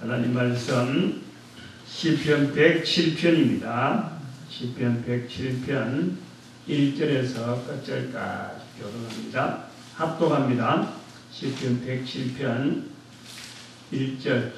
하나님 말씀 시편 107편입니다. 시편 107편 1절에서 끝절까지 교독합니다. 합독합니다. 시편 107편 1절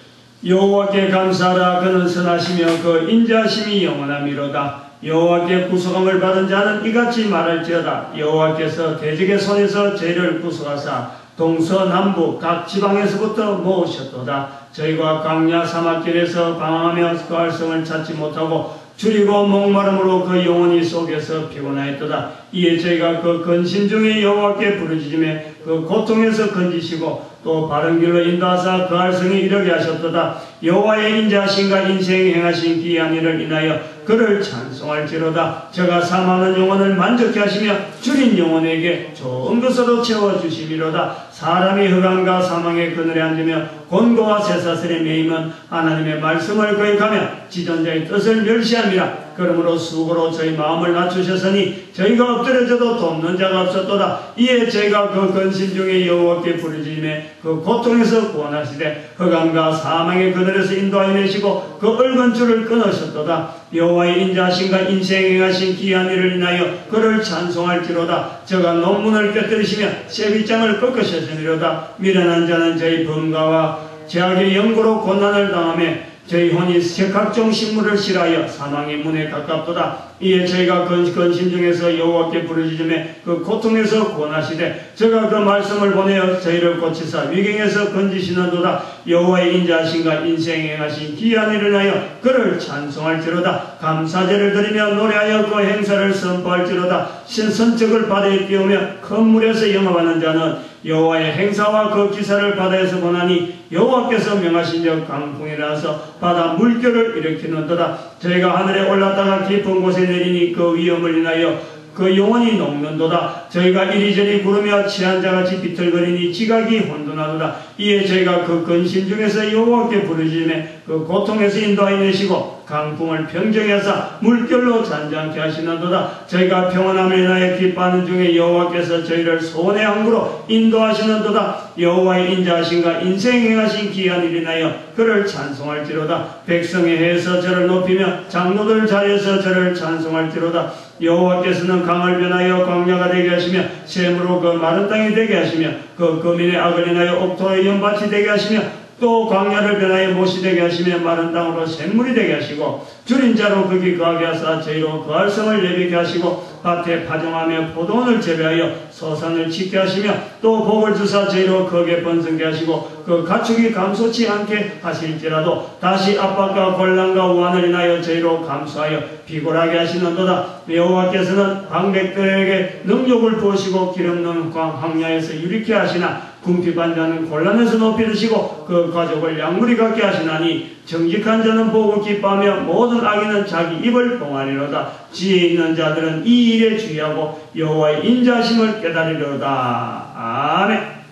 여호와께 감사하라. 그는 선하시며 그 인자하심이 영원함이로다. 여호와께 구속함을 받은 자는 이같이 말할지어다. 여호와께서 대적의 손에서 죄를 구속하사 동서남북 각 지방에서부터 모으셨도다. 저희가 광야 사막길에서 방황하며 그 활성을 찾지 못하고 줄이고 목마름으로 그 영혼이 속에서 피곤하였도다. 이에 저희가 그 근심 중에 여호와께 부르짖음에 그 고통에서 건지시고 또 바른 길로 인도하사 그 활성에 이르게 하셨도다. 여호와의 인자하심과 인생에 행하신 기이한 일을 인하여 그를 찬송할지로다. 저가 사망하는 영혼을 만족케 하시며 줄인 영혼에게 좋은 것으로 채워주심이로다. 사람이 흑암과 사망의 그늘에 앉으며 곤고와 쇠사슬에 매임은 하나님의 말씀을 거역하며 지존자의 뜻을 멸시함이라. 그러므로 수고로 저희 마음을 낮추셨으니 저희가 엎드려져도 돕는 자가 없었도다. 이에 저희가 그 근심 중에 여호와께 부르짖음에 그 고통에서 구원하시되 흑암과 사망의 그늘에서 인도하여 내시고 그 얽은 줄을 끊으셨도다. 여호와의 인자하심과 인생에 행하신 기이한 일을 인하여 그를 찬송할지로다. 저가 논문을 꿰뜨리시며 쇠빗장을 꺾으셨으리로다. 미련한 자는 저희 범가와 죄악의 영구로 고난을 당하며 저희 혼이 각종 식물을 싫어하여 사망의 문에 가깝도다. 이에 저희가 근심 중에서 여호와께 부르짖음에 그 고통에서 구원하시되 저가 그 말씀을 보내어 저희를 고치사 위경에서 건지시는도다. 여호와의 인자하심과 인생에 행하신 기이한 일을 하여 그를 찬송할지로다. 감사제를 드리며 노래하여 그 행사를 선포할지로다. 선적을 바다에 띄우며 큰 물에서 영업하는 자는 여호와의 행사와 그 기사를 바다에서 보나니 여호와께서 명하신적 강풍이라서 바다 물결을 일으키는도다. 저희가 하늘에 올랐다가 깊은 곳에 내리니 그 위험을 인하여 그 영혼이 녹는도다. 저희가 이리저리 구르며 취한 자같이 비틀거리니 지각이 혼돈하도다. 이에 저희가 그 근심 중에서 여호와께 부르짖음에 그 고통에서 인도하여 내시고 강풍을 평정히 하사 물결로 잔잔케 하시는도다. 저희가 평안함을 인하여 기뻐하는 중에 여호와께서 저희를 소원의 항구로 인도하시는도다. 여호와의 인자하심과 인생에 행하신 기이한 일을 인하여 그를 찬송할지로다. 백성의 해에서 저를 높이며 장로들 자리에서 저를 찬송할지로다. 여호와께서는 강을 변하여 광야가 되게 하시며 샘으로 그 마른 땅이 되게 하시며 그 거민의 악을 인하여 옥토의 연밭이 되게 하시며 또 광야를 변하여 못이 되게 하시며 마른 땅으로 샘물이 되게 하시고 줄인 자로 거기 거하게 하사 저희로 거할 성을 예비케 하시고 밭에 파종하며 포도원을 재배하여 소산을 짓게 하시며 또 복을 주사 저희로 거기에 번성케 하시고 그 가축이 감소치 않게 하실지라도 다시 압박과 곤란과 우환을 인하여 저희로 감수하여 비굴하게 하시는도다. 여호와께서는 방백들에게 능력을 부으시고 기름는 광야에서 유리케 하시나 궁핍한 자는 곤란에서 높이 드시고 그 가족을 양무리 갖게 하시나니 정직한 자는 보고 기뻐하며 모든 악인은 자기 입을 봉하리로다. 지혜 있는 자들은 이 일에 주의하고 여호와의 인자하심을 깨달으리로다. 아멘.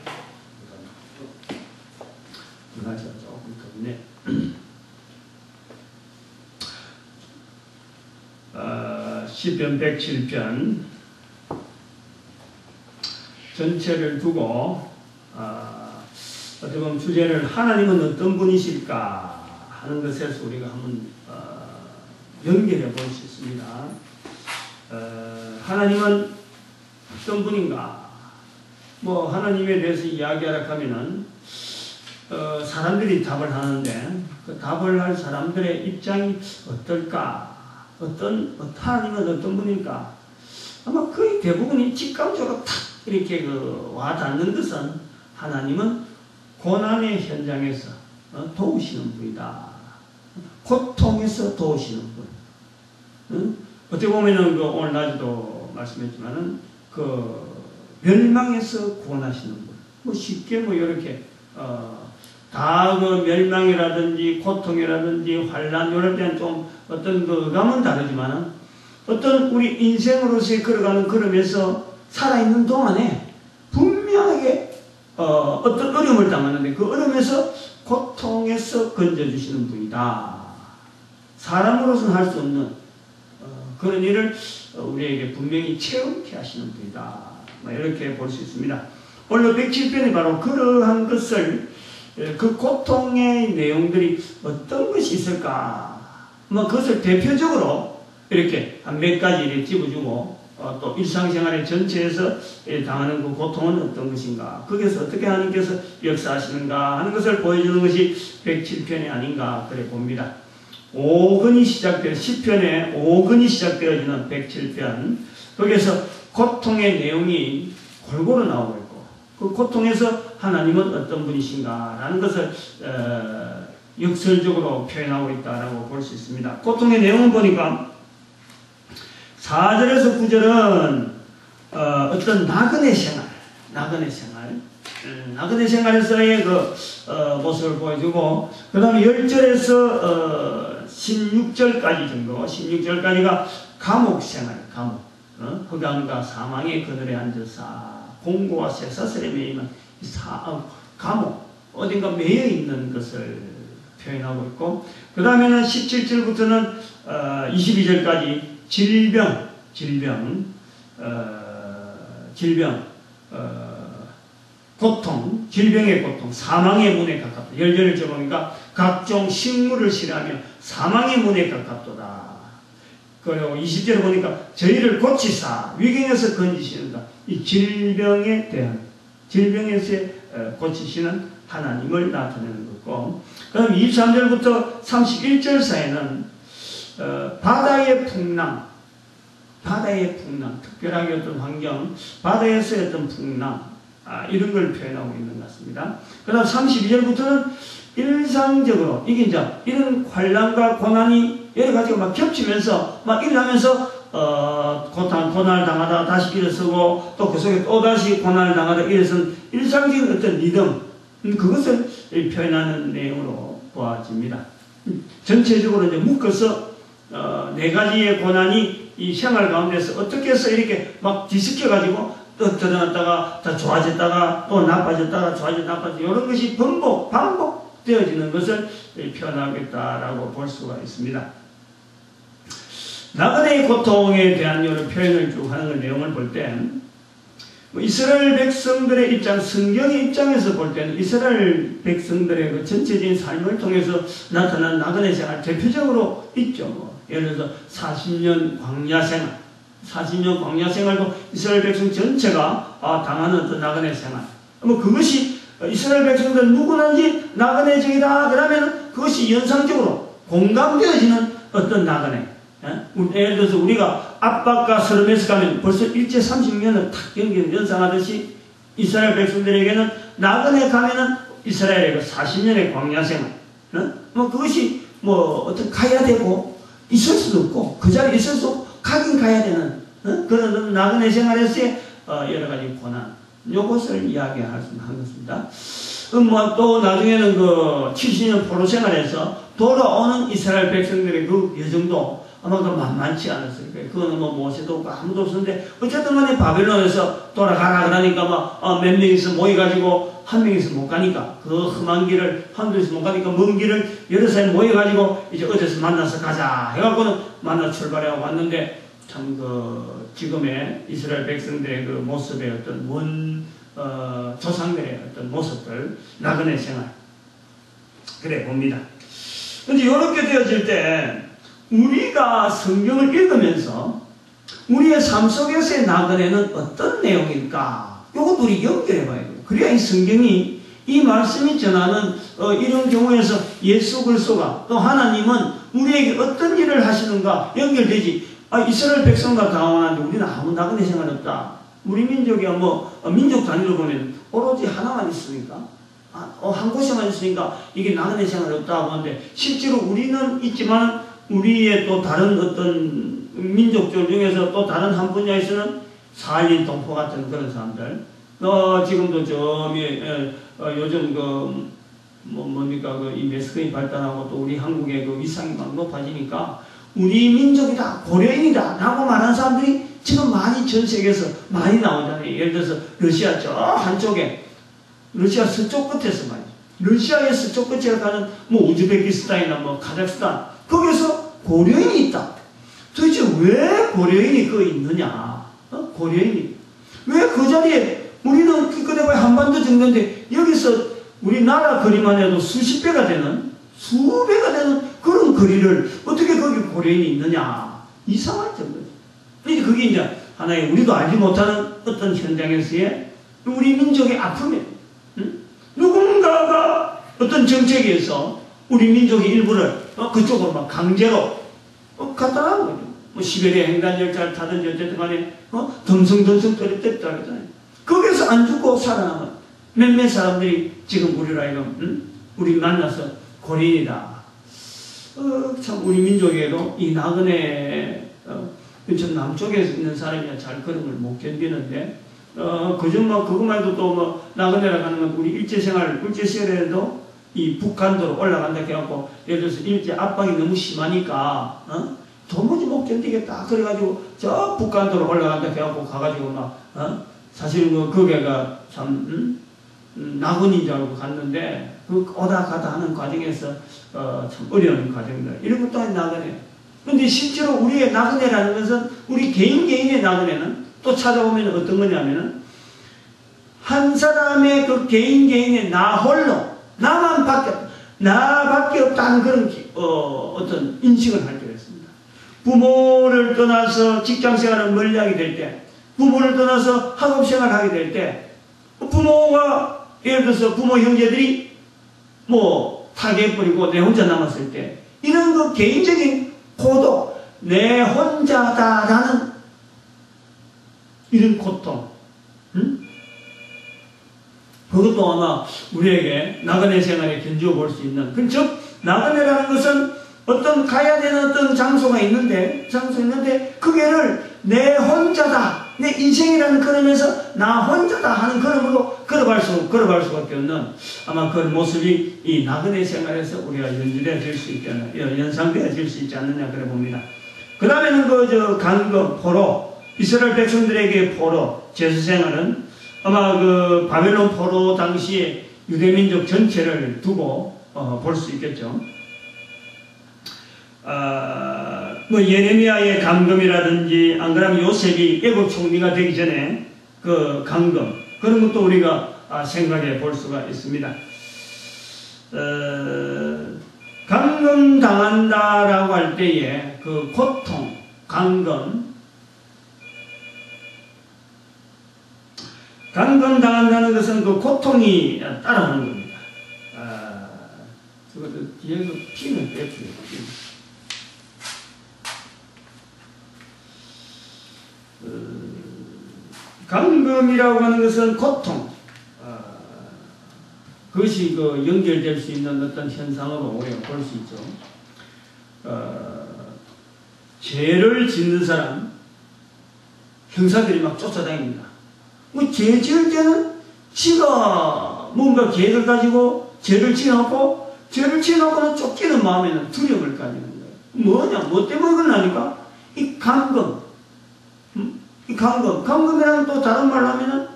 조금 덥네. 시편 107편 전체를 두고 어떻게 보면 주제를 하나님은 어떤 분이실까 하는 것에서 우리가 한번 연결해 볼 수 있습니다. 하나님은 어떤 분인가? 뭐 하나님에 대해서 이야기하라 하면은 사람들이 답을 하는데 그 답을 할 사람들의 입장이 어떨까? 하나님은 어떤 분일까? 아마 거의 대부분이 직감적으로 탁 이렇게 와 닿는 것은 하나님은 고난의 현장에서 도우시는 분이다. 고통에서 도우시는 분. 어떻게 보면은 오늘 낮에도 말씀했지만은 멸망에서 구원하시는 분. 뭐 쉽게 이렇게 다 멸망이라든지 고통이라든지 환란 이럴 때는 좀 어떤 감은 다르지만은 어떤 우리 인생으로서의 걸어가는 걸음에서 살아있는 동안에 분명하게 어떤 어려움을 당하는데 그 어려움에서 고통에서 건져주시는 분이다. 사람으로서는 할 수 없는 그런 일을 우리에게 분명히 체험케 하시는 분이다. 이렇게 볼 수 있습니다. 오늘 107편이 바로 그러한 것을 그 고통의 내용들이 어떤 것이 있을까? 뭐 그것을 대표적으로 이렇게 한 몇 가지 이렇게 집어주고 또 일상생활의 전체에서 당하는 그 고통은 어떤 것인가? 거기서 어떻게 하나님께서 역사하시는가 하는 것을 보여주는 것이 107편이 아닌가 그래 봅니다. 5근이 시작되어 10편에 5근이 시작되어지는 107편 거기에서 고통의 내용이 골고루 나오고 있고 그 고통에서 하나님은 어떤 분이신가 라는 것을 역설적으로 표현하고 있다고 볼 수 있습니다. 고통의 내용을 보니까 4절에서 9절은 어떤 나그네 생활에서의 그 모습을 보여주고 그 다음에 10절에서 16절까지 정도 16절까지가 감옥 생활 흑암과 사망의 그늘에 앉아서 공고와 쇠사슬에 매이는 감옥 어딘가 매여 있는 것을 표현하고 있고 그 다음에는 17절부터는 22절까지 질병, 고통, 질병의 고통, 사망의 문에 가깝다. 10절을 보니까 각종 식물을 싫어하며 사망의 문에 가깝도다. 그리고 20절을 보니까 저희를 고치사 위경에서 건지시는다. 이 질병에 대한 질병에서 고치시는 하나님을 나타내는 거고 그 다음 23절부터 31절 사이에는 바다의 풍랑, 특별하게 어떤 환경, 바다에서의 어떤 풍랑, 이런 걸 표현하고 있는 것 같습니다. 그 다음 32절부터는 일상적으로, 이게 이제 이런 환난과 고난이 여러 가지가 막 겹치면서, 막 일하면서, 고난을 당하다 다시 일어서고, 또 그 속에 또 다시 고난을 당하다 일어선 일상적인 어떤 리듬, 그것을 표현하는 내용으로 보아집니다. 전체적으로 이제 묶어서, 4가지의 고난이 이 생활 가운데서 어떻게 해서 이렇게 막 뒤섞여가지고 또 드러났다가 다 좋아졌다가 또 나빠졌다가 좋아졌다가 이런 것이 반복되어지는 것을 표현하겠다라고 볼 수가 있습니다. 나그네의 고통에 대한 여러 표현을 쭉 하는 내용을 볼 때 이스라엘 백성들의 입장, 성경의 입장에서 볼 때는 이스라엘 백성들의 그 전체적인 삶을 통해서 나타난 나그네 생활 대표적으로 있죠. 예를 들어서 40년 광야 생활도 이스라엘 백성 전체가 당하는 어떤 나그네 생활. 그것이 이스라엘 백성들 누구든지 나그네적이다 그러면 그것이 연상적으로 공감되어지는 어떤 나그네. 예를 들어서 우리가 압박과 서름에서 가면 벌써 일제 30년을 탁 연상하듯이 이스라엘 백성들에게는 나그네 가면은 이스라엘의 그 40년의 광야 생활. 그것이 어떤 가야 되고 있을 수도 없고 그 자리에 있을 수 없고 가긴 가야 되는 그런 나그네 생활에서의 여러 가지 고난 요것을 이야기할 수 있는 것입니다. 또 나중에는 그 70년 포로 생활에서 돌아오는 이스라엘 백성들의 그 여정도 아마 그 만만치 않았을 거예요. 그거는 모세도 없고 아무도 없었는데 어쨌든 간에 바벨론에서 돌아가라 그러니까 몇 명이서 모여가지고 한 명이서 못 가니까 그 험한 길을 한둘이서 못 가니까 먼 길을 여러 사람이 모여가지고 이제 어디서 만나서 가자 해갖고는 만나 출발하고 왔는데 참 그 지금의 이스라엘 백성들의 그 모습의 어떤 조상들의 어떤 모습들 나그네 생활 그래 봅니다. 근데 이렇게 되어질 때 우리가 성경을 읽으면서 우리의 삶 속에서의 나그네는 어떤 내용일까? 이것도 우리 연결해 봐야 돼요. 그래야 이 성경이 이 말씀이 전하는 이런 경우에서 예수 그리스도가 또 하나님은 우리에게 어떤 일을 하시는가 연결되지. 이스라엘 백성과 당황하는데 우리는 아무 나그네 생활 없다. 우리 민족이 민족 단위로 보면 오로지 하나만 있으니까 한 곳에만 있으니까 이게 나그네 생활 없다고 하는데 실제로 우리는 있지만 우리의 또 다른 어떤 민족들 중에서 또 다른 한 분야에서는 사할린 동포 같은 그런 사람들 지금도 요즘 이 매스컴이 발달하고 또 우리 한국의 그 위상이 막 높아지니까 우리 민족이다 고려인이다 라고 말하는 사람들이 지금 많이 전 세계에서 많이 나오잖아요. 예를 들어서 러시아 저 한쪽에 러시아 서쪽 끝에서 말이죠. 러시아의 서쪽 끝에 가는 우즈베키스탄이나 카자흐스탄 거기서 고려인이 있다. 도대체 왜 고려인이 거기 있느냐? 고려인이 왜 그 자리에 우리는 그대로 한반도 정도인데 여기서 우리나라 거리만 해도 수십 배가 되는, 수배가 되는 그런 거리를 어떻게 거기 고려인이 있느냐. 이상할 정도죠. 그러니까 그게 이제 하나의 우리도 알지 못하는 어떤 현장에서의 우리 민족의 아픔이에요. 응? 누군가가 어떤 정책에서 우리 민족의 일부를 그쪽으로 막 강제로 갖다 놔는 거죠. 뭐 시베리아 횡단열차를 타든지 어쨌든 간에 덩성덩성 떨어졌다 그러잖아요. 거기서 안 죽고 살아남은 몇몇 사람들이 지금 우리라 이건 우리 만나서 고린이다. 참 우리 민족에도 이 나그네 전 남쪽에 있는 사람이야 잘 그런 걸 못 견디는데 그중 뭐 그것만 해도 또 뭐 나그네라 하는 건 우리 일제시절에도 이 북한도로 올라간다 해갖고 예를 들어서 일제 압박이 너무 심하니까 도무지 못 견디겠다 그래가지고 저 북한도로 올라간다 해갖고 가가지고 막 사실은 거기가 참 낙원인 줄 알고 갔는데 그 오다 가다 하는 과정에서 참 어려운 과정들 이런 것도 나그네. 근데 실제로 우리의 나그네라는 것은 우리 개인의 나그네는 또 찾아보면 어떤 거냐면은 한 사람의 그 개인의 나 홀로 나밖에 없다는 그런 어떤 인식을 할 때가 있습니다. 부모를 떠나서 직장생활을 멀리하게 될 때, 부모를 떠나서 학업생활을 하게 될 때, 부모가 예를 들어서 부모 형제들이 뭐 타개해버리고 내 혼자 남았을 때 이런 그 개인적인 고독, 내 혼자다라는 이런 고통, 그것도 아마 우리에게 나그네 생활에 견주어 볼 수 있는, 즉 나그네라는 것은 어떤 가야 되는 어떤 장소가 있는데 그게를 내 혼자다, 내 인생이라는 걸음에서 나 혼자다 하는 걸음으로 걸어갈 수밖에 없는 아마 그런 모습이 이 나그네 생활에서 우리가 연주되어질 수 있잖아요. 연상되어질 수 있지 않느냐 그래 봅니다. 그 다음에는 강금, 포로, 이스라엘 백성들에게 포로, 제수 생활은 아마 그 바벨론 포로 당시에 유대민족 전체를 두고 볼 수 있겠죠. 뭐 예레미야의 감금이라든지 안 그러면 요셉이 애국 총리가 되기 전에 그 감금 그런 것도 우리가 생각해 볼 수가 있습니다. 감금 당한다라고 할 때에 그 고통, 감금 당한다는 것은 그 고통이 따라오는 겁니다. 저것도 뒤에서 피는 빼줘요. 감금이라고 하는 것은 고통, 그것이 그 연결될 수 있는 어떤 현상으로 우리가 볼 수 있죠. 죄를 짓는 사람, 형사들이 막 쫓아다닙니다. 뭐 죄 지을 때는 지가 뭔가 계획을 가지고 죄를 지어놓고 죄를 쫓기는 마음에는 두려움을 가지는 거예요. 뭐냐? 뭐 때문에 그러냐니까? 이 감금. 이 감금이라는 또 다른 말로 하면은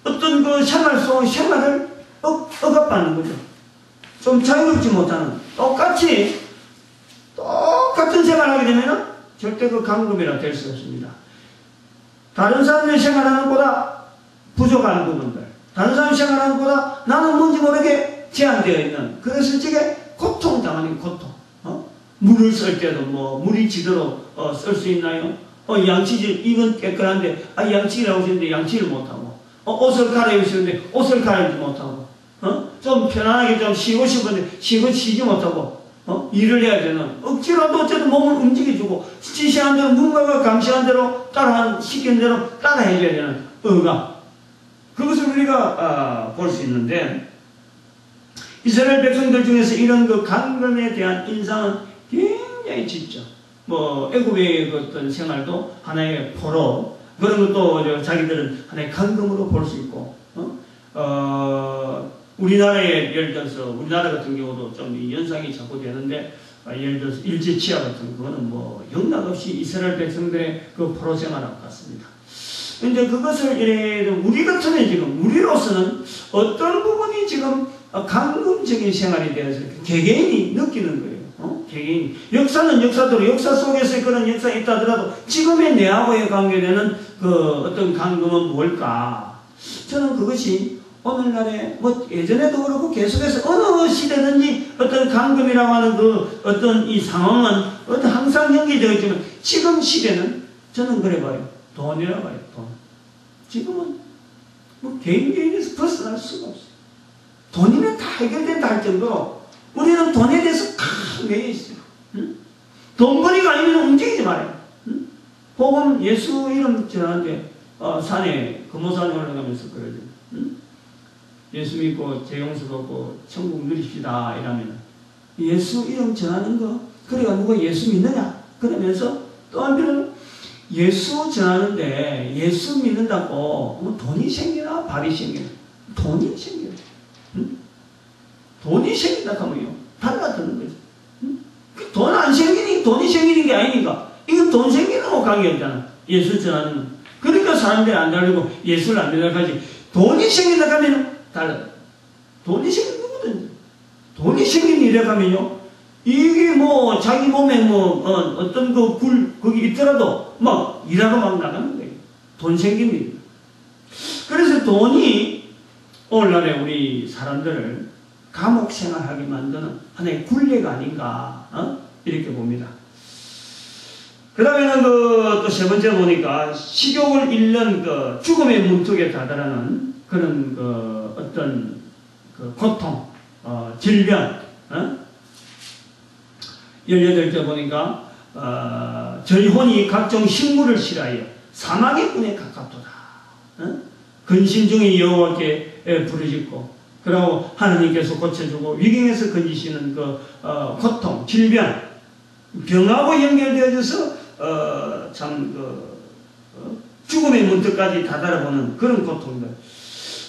어떤 그 생활을 억압하는 거죠. 좀 자유롭지 못하는. 똑같은 생활을 하게 되면은 절대 그 감금이라 될 수 없습니다. 다른 사람의 생활하는 것보다 부족한 부분들, 다른 사람의 생활하는 것보다 나는 뭔지 모르게 제한되어 있는, 그래서 저게 고통당하는 고통. 물을 쓸 때도 뭐 물이 제대로 쓸 수 있나요? 양치질, 이건 깨끗한데 양치기라고 하시는데 양치를 못하고, 옷을 갈아입으시는데 옷을 갈아입지 못하고, 좀 편안하게 좀 쉬고 싶은데 쉬지 못하고, 일을 해야 되는, 억지로도 어쨌든 몸을 움직여주고 지시한 대로 누군가가 감시한 대로 시킨 대로 따라 해줘야 되는 억압, 그것을 우리가 볼 수 있는데, 이스라엘 백성들 중에서 이런 그 감금에 대한 인상은 굉장히 짙죠. 뭐 애굽의 어떤 생활도 하나의 포로, 그런 것도 자기들은 하나의 감금으로 볼 수 있고, 우리나라의 예를 들어서 우리나라 같은 경우도 좀 연상이 자꾸 되는데, 예를 들어서 일제 치하 같은 그거는 뭐 영락없이 이스라엘 백성들의 그 포로 생활하고 같습니다. 근데 그것을 우리 같으면 지금 우리로서는 어떤 부분이 지금 감금적인 생활에 대해서 개개인이 느끼는 거예요. 개개인. 역사는 역사대로 역사 속에서 그런 역사가 있다 하더라도 지금의 내하고의 관계되는 그 어떤 감금은 뭘까? 저는 그것이 오늘날에 뭐 예전에도 그렇고 계속해서 어느 시대든지 어떤 감금이라고 하는 그 어떤 이 상황은 어떤 항상 연계되어 있지만 지금 시대는 저는 그래 봐요. 돈이라고 봐요. 돈. 지금은 뭐 개인에서 벗어날 수가 없어요. 돈이면 다 해결된다 할 정도로 우리는 돈에 대해서 큰 매여 있어요. 응? 돈벌이가 아니면 움직이지 말아요. 응? 복음 예수 이름 전하는데 산에 금호산에 올라가면서 그러죠. 응? 예수 믿고 재용서 받고 천국 누립시다 이러면 예수 이름 전하는 거 그래가 누가 예수 믿느냐 그러면서 또 한편으로 예수 전하는데 예수 믿는다고 뭐 돈이 생기나 밥이 생기나 돈이 생겨요. 응? 돈이 생긴다 하면요 달라드는 거죠. 응? 돈 안 생기니 돈이 생기는 게 아니니까 이건 돈 생기는 거 관계없잖아. 예수 전하는 거. 그러니까 사람들이 안 달리고 예수를 안 믿어가지. 돈이 생긴다 하면 달라. 돈이 생긴 누구든지. 돈이 생긴 일에 가면요. 이게 뭐 자기 몸에 뭐 어떤 그 거기 있더라도 막 일하러 막 나가는 거예요. 돈 생깁니다. 그래서 돈이 오늘날에 우리 사람들을 감옥 생활하게 만드는 하나의 굴레가 아닌가 이렇게 봅니다. 그 다음에는 또 세 번째 보니까 식욕을 잃는 그 죽음의 문턱에 다다르는 그런 그 어떤 그 고통, 질병, 18절 보니까 저희 혼이 각종 식물을 싫어하여 사망의 꾼에 가깝도다. 근심 중에 여호와께 부르짖고 그리고 하나님께서 고쳐주고 위경에서 건지시는 그 고통, 질병, 병하고 연결되어져서 죽음의 문턱까지 다다라보는 그런 고통들.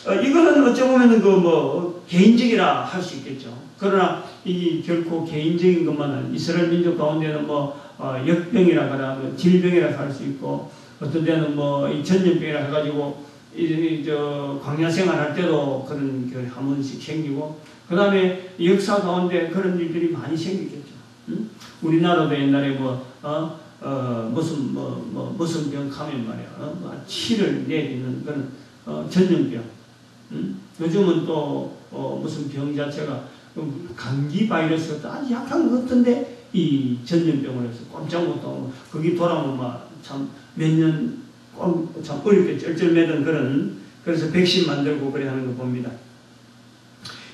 이거는 어찌 보면 개인적이라 할 수 있겠죠. 그러나 이 결코 개인적인 것만은 이스라엘 민족 가운데는 역병이라 그러나 질병이라 할 수 있고 어떤 데는 이 전염병이라 해가지고 광야 생활할 때도 그런 한 번씩 생기고 그 다음에 역사 가운데 그런 일들이 많이 생기겠죠. 우리나라도 옛날에 무슨 병 가면 말이야. 치를 내리는 그런 전염병. 요즘은 또 무슨 병 자체가 감기 바이러스가 아주 약한 것 같은데 이 전염병을 해서 꼼짝 못하고 거기 돌아오면 참 몇 년 참 어렵게 쩔쩔매던 그런 그래서 백신 만들고 그래 하는 거 봅니다.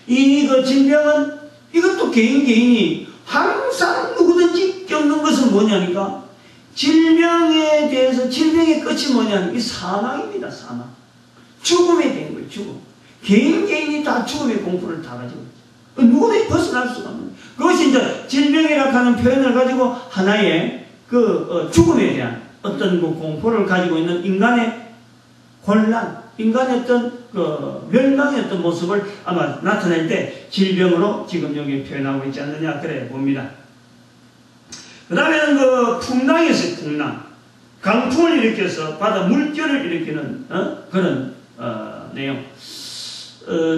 이 질병은 이것도 개인이 항상 누구든지 겪는 것은 뭐냐니까 질병에 대해서 질병의 끝이 뭐냐면 이 사망입니다. 사망. 죽음에 된 거예요. 죽음. 개인이 다 죽음의 공포를 다 가지고 있죠. 누구든지 벗어날 수가 없는 거예요. 그것이 이제 질병이라고 하는 표현을 가지고 하나의 죽음에 대한 어떤 공포를 가지고 있는 인간의 혼란, 인간의 어떤 멸망의 어떤 모습을 아마 나타낼 때 질병으로 지금 여기 표현하고 있지 않느냐 그래 봅니다. 그 다음에는 풍랑이 있어요. 풍랑. 강풍을 일으켜서 바다 물결을 일으키는 그런 내용.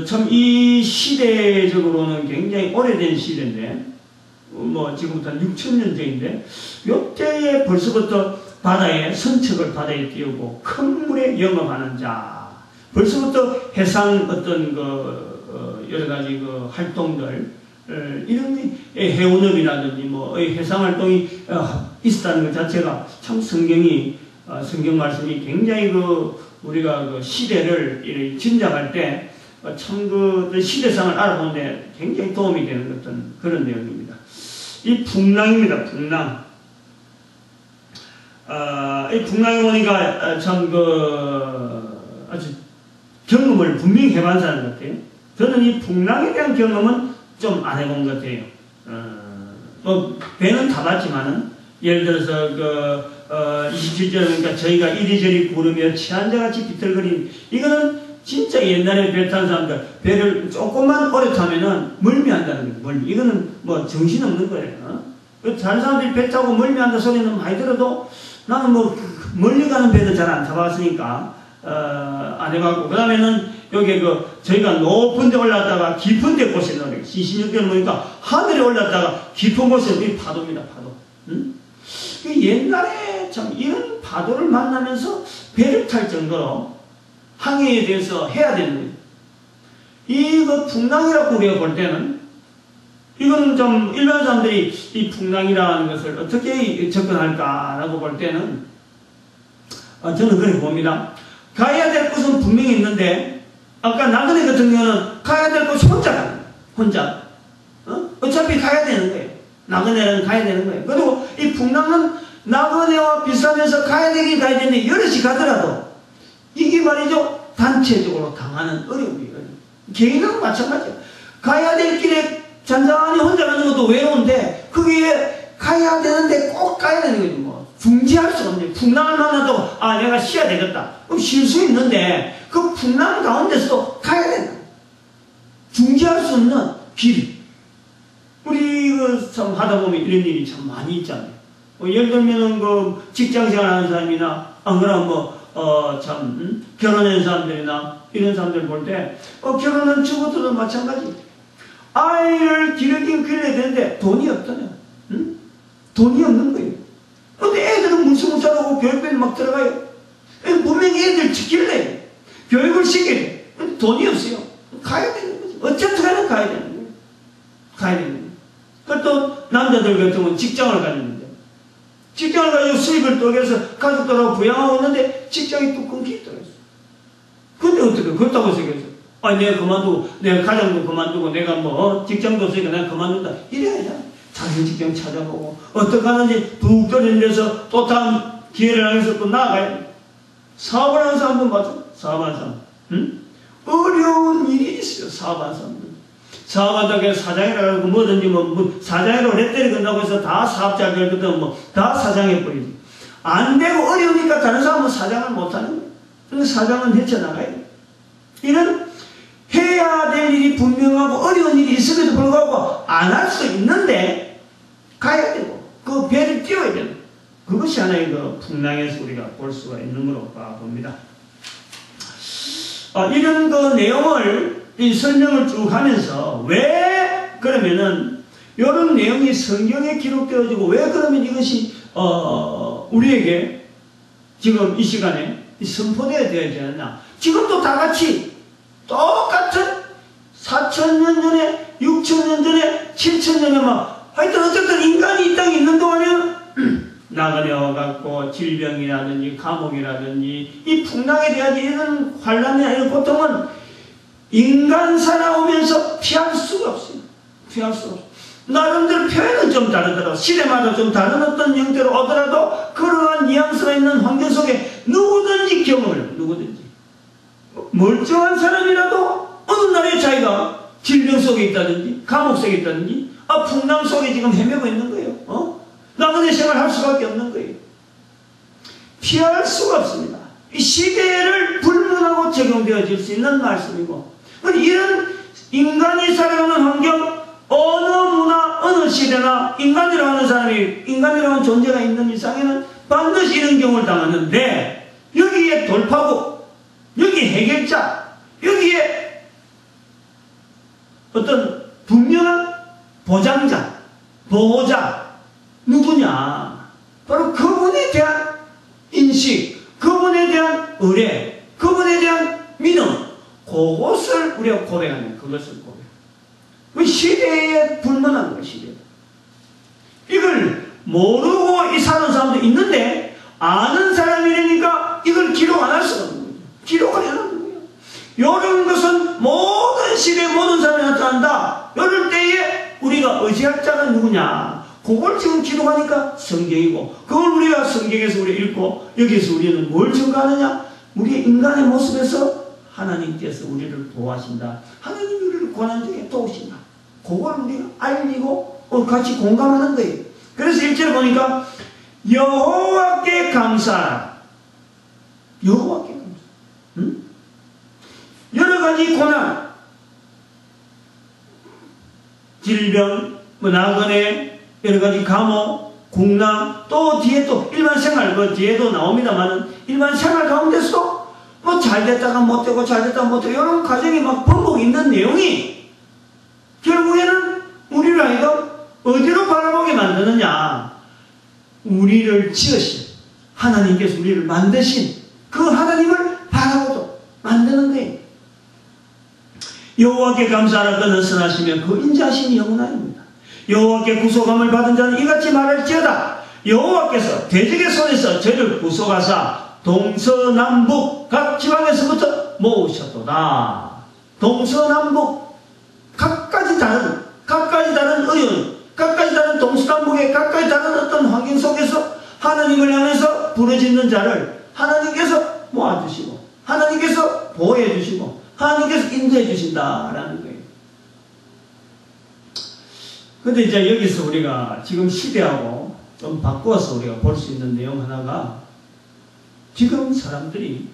참 이 시대적으로는 굉장히 오래된 시대인데 지금부터 한 6,000년 전인데 이때에 벌써부터 바다에 선척을 바다에 띄우고 큰 물에 영업하는 자 벌써부터 해상 어떤 여러 가지 활동들 이런 해운업이라든지 해상 활동이 있었다는 것 자체가 참 성경 말씀이 굉장히 우리가 시대를 짐작할 때 참 시대상을 알아보는데 굉장히 도움이 되는 어떤 그런 내용입니다. 이 풍랑입니다. 풍랑. 이 풍랑에 보니까 참 아주 경험을 분명히 해본 사람 같아요. 저는 이 풍랑에 대한 경험은 좀 안 해본 것 같아요. 배는 타봤지만은 예를 들어서 27절 그러니까 저희가 이리저리 구르며 치안자같이 비틀거리는 이거는 진짜 옛날에 배 탄 사람들 배를 조금만 오래 타면은 멀미한다는 거예요. 이거는 정신없는 거예요. 다른 사람들이 배 타고 멀미한다 소리는 많이 들어도 나는 멀리 가는 배도 잘 안 타봤으니까 안 해봤고 그 다음에는 여기 저희가 높은 데 올랐다가 깊은 데 곳에 넣어요. 26개월 보니까 하늘에 올랐다가 깊은 곳에 파도입니다. 파도. 옛날에 참 이런 파도를 만나면서 배를 탈 정도로 항해에 대해서 해야 되는 거예요. 이거 풍랑이라고 우리가 볼 때는 이건 좀 일반 사람들이 이 풍랑이라는 것을 어떻게 접근할까라고 볼 때는 저는 그렇게 봅니다. 가야 될 곳은 분명히 있는데 아까 나그네 같은 경우는 가야 될 곳 혼자 가는 거예요. 혼자. 어차피 가야 되는 거예요. 나그네는 가야 되는 거예요. 그리고 이 풍랑은 나그네와 비슷하면서 가야 되긴 가야 되는데 여럿이 가더라도 이게 말이죠. 단체적으로 당하는 어려움이에요. 개인은 마찬가지예요. 가야 될 길에 잔잔히 혼자 가는 것도 외로운데 거기에 가야 되는데 꼭 가야 되는 거죠. 뭐 중지할 수가 없네요. 풍랑을 만나도 내가 쉬어야 되겠다. 그럼 쉴 수 있는데 그 풍랑 가운데서도 가야 된다. 중지할 수 없는 길. 우리 참 하다 보면 이런 일이 참 많이 있잖아요. 예를 들면은 그 직장생활 하는 사람이나 안 그러면 결혼한 사람들이나 이런 사람들 볼 때 결혼한 주부들도 마찬가지. 아이를 기르긴 기르야 되는데 돈이 없다냐? 응? 돈이 없는 거예요. 근데 애들은 물수무사하고 교육비는 막 들어가요. 분명히 애들 지킬래. 교육을 시키래. 돈이 없어요. 가야 되는 거지. 어쨌든 간에 가야 되는 거예요. 가야 되는 거예요. 또 남자들 같은 경우는 직장을 가지는데 직장을 가지고 수입을 또 해서 가족들하고 부양하고 있는데 직장이 또 끊기 있더라고요. 근데 어떻게 그렇다고 생각해서 내가 그만두고 내가 가정도 그만두고 내가 뭐 직장도 없으니까 내가 그만둔다 이래야 자기 직장 찾아보고 어떻게 하는지 뚝 떨어진 데서 또 다음 기회를 하면서 또 나아가야 돼. 사업을 하는 사람도 맞죠? 사업하는 사람. 응? 어려운 일이 있어요. 사업하는 사람들. 사업하다가 사장이라고 뭐든지 사장이라고 렛대리 건다고 해서 다 사업자 되거든 다 사장해버리지. 안 되고 어려우니까 다른 사람은 사장을 못하는 거예요. 근데 사장은 헤쳐나가야 돼요. 이런 해야 될 일이 분명하고 어려운 일이 있음에도 불구하고 안 할 수 있는데 가야 되고 그 배를 띄워야 되는 그것이 하나의 그 풍랑에서 우리가 볼 수가 있는 거로 봅니다. 이런 그 내용을 이 설명을 쭉 하면서 왜 그러면은 이런 내용이 성경에 기록되어지고 왜 그러면 이것이 우리에게 지금 이 시간에 선포되어야 되지 않나. 지금도 다 같이 똑같은 4,000년 전에 6,000년 전에 7,000년 전에 하여튼 어쨌든 인간이 이 땅에 있는 동안에는 나그네와 같고 질병이라든지 감옥이라든지 이 풍랑에 대한 이런 환란이나 이런 고통은 인간 살아오면서 피할 수가 없어요. 피할 수가 없어요. 나름대로 표현은 좀 다르더라도 시대마다 좀 다른 어떤 형태로 오더라도 그러한 뉘앙스가 있는 환경 속에 누구든지 경험을 해요. 누구든지 멀쩡한 사람이라도 어느 날에 자기가 질병 속에 있다든지 감옥 속에 있다든지 풍랑 속에 지금 헤매고 있는 거예요. 나그네 생활할 수밖에 없는 거예요. 피할 수가 없습니다. 이 시대를 불문하고 적용되어질 수 있는 말씀이고 이런 인간이 살아가는 환경 어느 문화 어느 시대나 인간이라고 하는 사람이 인간이라고 하는 존재가 있는 이상에는 반드시 이런 경우를 당하는데 여기에 돌파구 여기 해결자 여기에 어떤 분명한 보장자 보호자 누구냐 바로 그분에 대한 인식 그분에 대한 의뢰 그분에 대한 믿음 그것을 우리가 고백하는 그것을 고백. 그 시대에 불문한 거예요. 시대. 이걸 모르고 이 사는 사람도 있는데 아는 사람이라니까 이걸 기록 안 할 수가 없는 거죠. 기록을 해놓는 거예요. 이런 것은 모든 시대 모든 사람이 나타난다. 이럴 때에 우리가 의지할 자가 누구냐. 그걸 지금 기록하니까 성경이고 그걸 우리가 성경에서 우리가 읽고 여기서 우리는 뭘 증거하느냐. 우리의 인간의 모습에서 하나님께서 우리를 보호하신다. 하나님이 우리를 고난중에 도우신다. 그걸 우리가 알리고 같이 공감하는 거예요. 그래서 1절에 보니까 여호와께 감사하라. 여호와께 감사. 응? 여러 가지 고난, 질병, 나그네, 여러 가지 감옥, 궁랑, 또 뒤에 또 일반 생활, 그 뒤에도 나옵니다만은 일반 생활 가운데서도 잘 됐다가 못 되고 잘 됐다가 못 되고 이런 과정이 막 반복 있는 내용이 결국에는 우리를 하여금 어디로 바라보게 만드느냐. 우리를 지으신 하나님께서 우리를 만드신 그 하나님을 바라보도록 만드는 거예요. 여호와께 감사하라. 그는 선하시며 그 인자하심이 영원하입니다. 여호와께 구속함을 받은 자는 이같이 말할지어다. 여호와께서 대적의 손에서 저를 구속하사 동서남북 각 지방에서부터 모으셨도다. 동서남북 각가지 다른 어려운, 각가지 다른 동서남북의 각가지 다른 어떤 환경 속에서 하나님을 향해서 부르짖는 자를 하나님께서 모아주시고 하나님께서 보호해 주시고 하나님께서 인도해 주신다라는 거예요. 근데 이제 여기서 우리가 지금 시대하고 좀 바꾸어서 우리가 볼 수 있는 내용 하나가, 지금 사람들이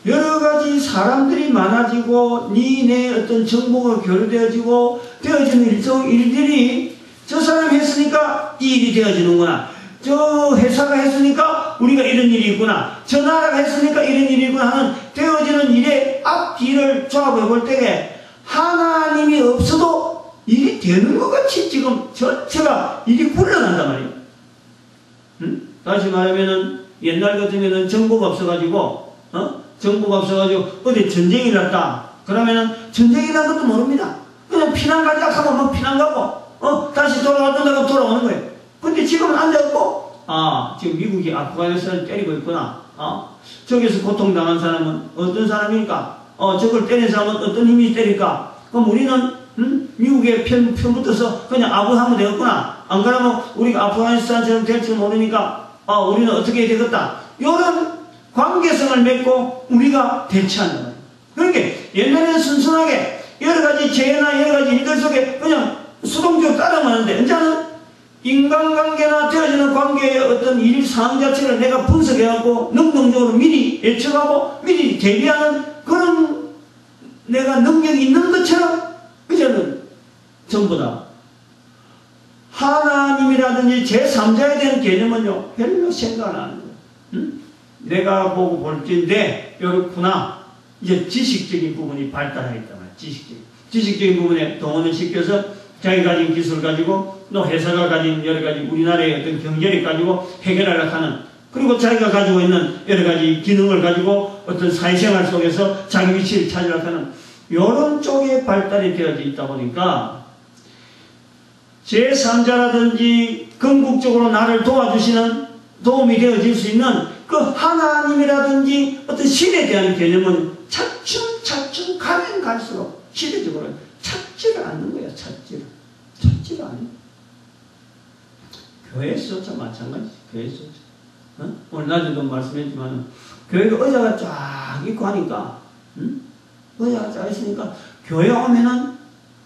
여러 가지 사람들이 많아지고 네 어떤 정보가 교류되어지고 되어지는 일들이 저 사람이 했으니까 이 일이 되어지는구나, 저 회사가 했으니까 우리가 이런 일이 있구나, 저 나라가 했으니까 이런 일이 있구나 하는 되어지는 일의 앞뒤를 조합해 볼 때에 하나님이 없어도 일이 되는 것 같이 지금 전체가 일이 굴러간단 말이에요. 다시 말하면은 옛날 같으면은 정보가 없어가지고 어디 전쟁이 났다 그러면은 전쟁이 난 것도 모릅니다. 그냥 피난 가자 하면 막 피난 가고 다시 돌아왔다가 돌아오는 거예요. 근데 지금은 앉아있고 지금 미국이 아프가니스탄을 때리고 있구나, 저기서 고통당한 사람은 어떤 사람일까, 저걸 때린 사람은 어떤 힘이 때릴까, 그럼 우리는 미국의 편 붙어서 그냥 아부하면 되겠구나, 안 그러면 우리가 아프가니스탄처럼 될지 모르니까 우리는 어떻게 해야 되겠다, 이런 관계성을 맺고 우리가 대처한다 말이에요. 그러니까 옛날에는 순순하게 여러가지 재해나 여러가지 일들 속에 그냥 수동적으로 따라가는데, 이제는 인간관계나 되어지는 관계의 어떤 일 상황 자체를 내가 분석해갖고 능동적으로 미리 예측하고 미리 대비하는 그런 내가 능력이 있는 것처럼 이제는 전부 다 하나님이라든지 제3자에 대한 개념은요 별로 생각 안 하는 거예요. 내가 보고 볼 텐데 이렇구나. 이제 지식적인 부분이 발달하겠다 말이야. 지식적인 부분에 동원을 시켜서 자기 가진 기술 가지고 또 회사가 가진 여러 가지 우리나라의 어떤 경제력 가지고 해결하려고 하는, 그리고 자기가 가지고 있는 여러 가지 기능을 가지고 어떤 사회생활 속에서 자기 위치를 찾으려고 하는 이런 쪽에 발달이 되어져 있다 보니까 제3자라든지 건국적으로 나를 도와주시는, 도움이 되어질 수 있는 그 하나님이라든지 어떤 신에 대한 개념은 차츰 가면 갈수록 시대적으로 찾지를 않는 거야. 찾지를 않는 거야. 교회에서조차 마찬가지지. 교회에서조차. 오늘 낮에도 말씀했지만 교회가 의자가 쫙 있고 하니까 의자가 쫙 있으니까 교회 오면은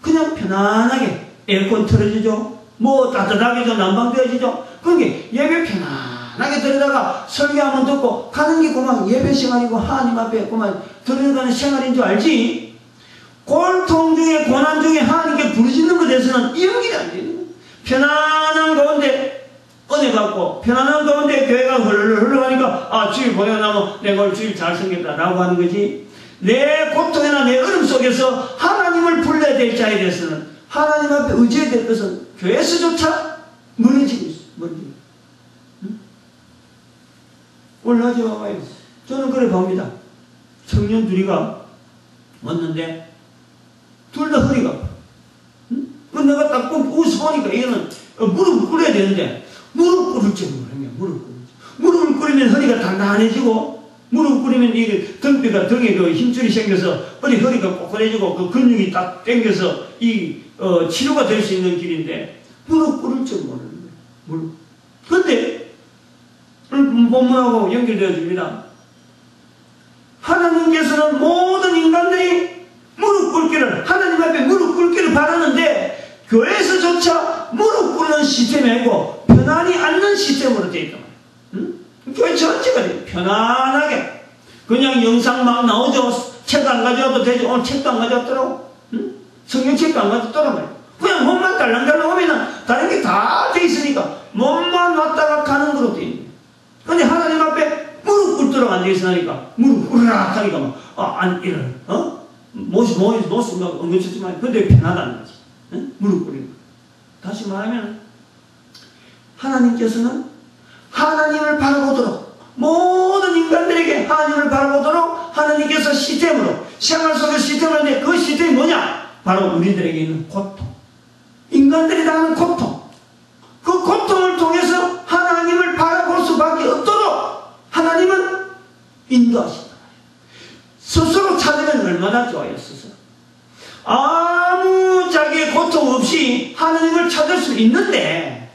그냥 편안하게 에어컨 틀어지죠. 뭐 따뜻하게 좀 난방되어지죠. 그러니까 예배 편안하게 들여다가 설교하면 듣고 가는 게 그만 예배 시간이고 하나님 앞에 그만 들어가는 생활인 줄 알지. 고통 중에 고난 중에 하나님께 부르짖는 것에 대해서는 연결이 안 되는 거예요. 편안한 가운데 은혜 받고 편안한 가운데 교회가 흘러가니까 주일 보내고 나면 내가 오늘 주일 잘 섬겼다라고 하는 거지. 내 고통이나 내 어려움 속에서 하나님을 불러야 될 자에 대해서는 하나님 앞에 의지해야 될 것은 교회에서조차 멀어지고 있어요. 멀어지고. 오늘 낮에 와봐요. 저는 그래 봅니다. 청년 둘이가 왔는데 둘 다 허리가 아파. 내가 딱 꼭 웃어보니까 얘는 무릎을 꿇어야 되는데 무릎 꿇을 줄 모르는 거야. 무릎을 꿇으면 허리가 단단해지고, 무릎 꿇으면 이게 등뼈가 등에 그 힘줄이 생겨서 허리가 꼬꾸해지고 그 근육이 딱 당겨서 치료가 될 수 있는 길인데 무릎 꿇을 줄 모르는 거야. 그런데 본문하고 연결되어집니다. 하나님께서는 모든 인간들이 무릎 꿇기를, 하나님 앞에 무릎 꿇기를 바라는데 교회에서조차 무릎 꿇는 시스템이 아니고 편안히 앉는 시스템으로 되어 있단 말이에요. 교회 전체가 돼요. 편안하게. 그냥 영상 막 나오죠. 책 안 가져와도 되죠. 오늘 책도 안 가져왔더라고. 성경책도 안 가져왔더라고 말이에요. 그냥 몸만 달랑달랑 오면은 다른 게 다 돼 있으니까 몸만 왔다가 가는 거로 되어 있는 거예요. 근데 하나님 앞에 무릎 꿇도록 앉아 있으니까 무릎 꿇으락 하니까 막 이런 못이 엉겨쳤지만 근데 편하다는 거지. 무릎 꿇는 거. 다시 말하면 하나님께서는 하나님을 바라보도록, 모든 인간들에게 하나님을 바라보도록 하나님께서 시스템으로 생활 속의 시스템을 하는데 그 시스템이 뭐냐? 바로 우리들에게 있는 고통, 인간들이 당하는 고통, 그 고통을 통해서 하나님을 바라볼 수밖에 없도록 하나님은 인도하신다. 스스로 찾으면 얼마나 좋아요. 스스로 아무 자기의 고통 없이 하나님을 찾을 수 있는데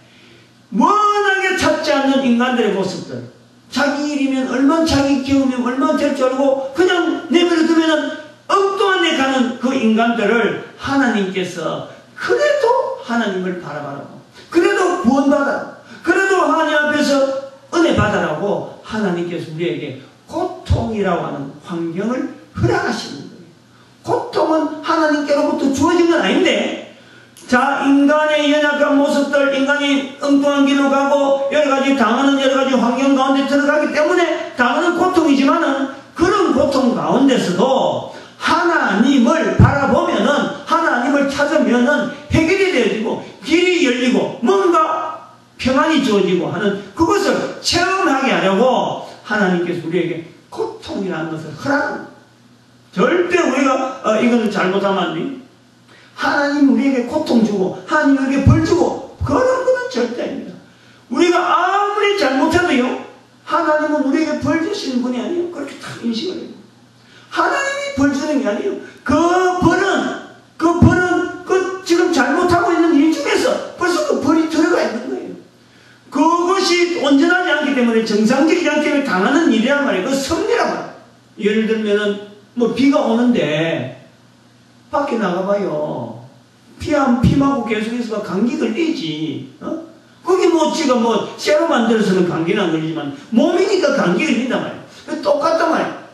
워낙에 찾지 않는 인간들의 모습들, 자기 일이면 얼마나 자기 경험이면 얼마나 될 줄 알고 그냥 내버려두면 엉뚱한 데 가는 그 인간들을 하나님께서 그래도 하나님을 바라봐라고, 그래도 구원받아라고, 그래도 하나님 앞에서 은혜 받아라고 하나님께서 우리에게 고통이라고 하는 환경을 허락하시는 거예요. 고통은 하나님께로부터 주어진 건 아닌데, 자, 인간의 연약한 모습들, 인간이 엉뚱한 길로 가고 여러가지 당하는 여러가지 환경 가운데 들어가기 때문에 당하는 고통이지만은 그런 고통 가운데서도 하나님을 바라보면은, 하나님을 찾으면은 해결이 되어지고 길이 열리고 뭔가 평안이 주어지고 하는 그것을 체험하게 하려고 하나님께서 우리에게 고통이라는 것을 허락합니다. 절대 우리가 이거는 잘못하면 안 돼. 하나님 우리에게 고통 주고 하나님 우리에게 벌 주고 그런 것은 절대 아닙니다. 우리가 아무리 잘못해도요, 하나님은 우리에게 벌 주시는 분이 아니에요. 그렇게 딱 인식을 해요. 하나님이 벌 주는 게 아니에요. 그 벌은 그 지금 잘못하고 있는 일 중에서 벌써 그 벌이 들어가 있는 거예요. 그것이 온전하지 않기 때문에, 정상적이지 않기 때문에 당하는 일이란 말이에요. 그 섭리란 말이에요. 예를 들면은 뭐 비가 오는데 밖에 나가봐요. 피하고 계속해서 감기 걸리지. 거기 뭐 지가 뭐 쇠로 만들어서는 감기는 안 걸리지만 몸이니까 감기 걸린단 말이에요. 똑같단 말이에요.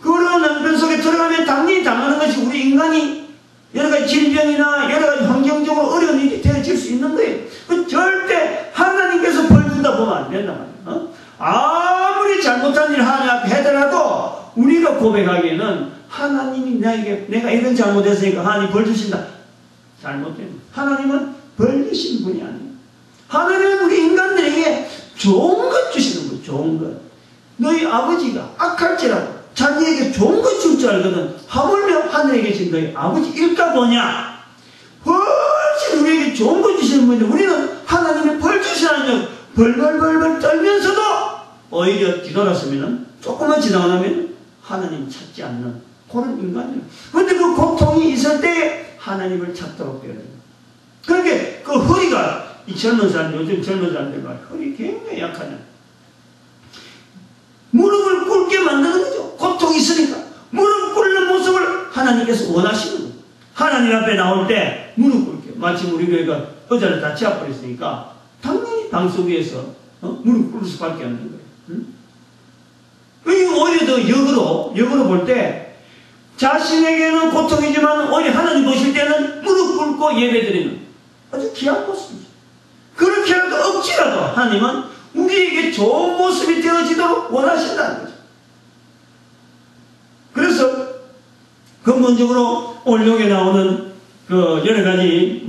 그런 남편 속에 들어가면 당연히 당하는 것이 우리 인간이 여러 가지 질병이나 여러 가지 환경적으로 어려운 일이 되어질 수 있는 거예요. 절대 하나님께서 벌 준다 보면 안 된단 말이에요. 아무리 잘못한 일 하나님 앞에 하더라도 우리가 고백하기에는 하나님이 내가 이런 잘못했으니까 하나님 벌 주신다. 잘못된. 하나님은 벌 주신 분이 아니에요. 하나님은 우리 인간들에게 좋은 것 주시는 거예요. 좋은 것. 너희 아버지가 악할지라도 자기에게 좋은 것 줄 줄 알거든. 하물며 하늘에 계신 너희 아버지 일까 보냐. 훨씬 우리에게 좋은 것 주시는 분인데 우리는 하나님의 벌 주시는 벌벌벌벌 떨면서도 오히려 뒤돌아서면 조금만 지나고 나면 하나님 찾지 않는 그런 인간이에요. 그런데 그 고통이 있을 때 하나님을 찾도록 되어야 돼요. 그러니까 그 허리가, 이 젊은 사람, 요즘 젊은 사람들과 허리 굉장히 약하냐. 무릎을 꿇게 만드는 거죠. 고통이 있으니까. 무릎 꿇는 모습을 하나님께서 원하시는 거예요. 하나님 앞에 나올 때 무릎 꿇게. 마침 우리 교회가 의자를 다 치워버렸으니까 당연히 방석 위에서 무릎 꿇을 수밖에 없는 거예요. 응? 오히려 더 역으로 볼 때 자신에게는 고통이지만 오히려 하나님 보실 때는 무릎 꿇고 예배드리는 아주 귀한 모습이죠. 그렇게라도 억지라도 하나님은 우리에게 좋은 모습이 되어지도록 원하신다는 거죠. 그래서 근본적으로 오늘 여기 나오는 그 여러 가지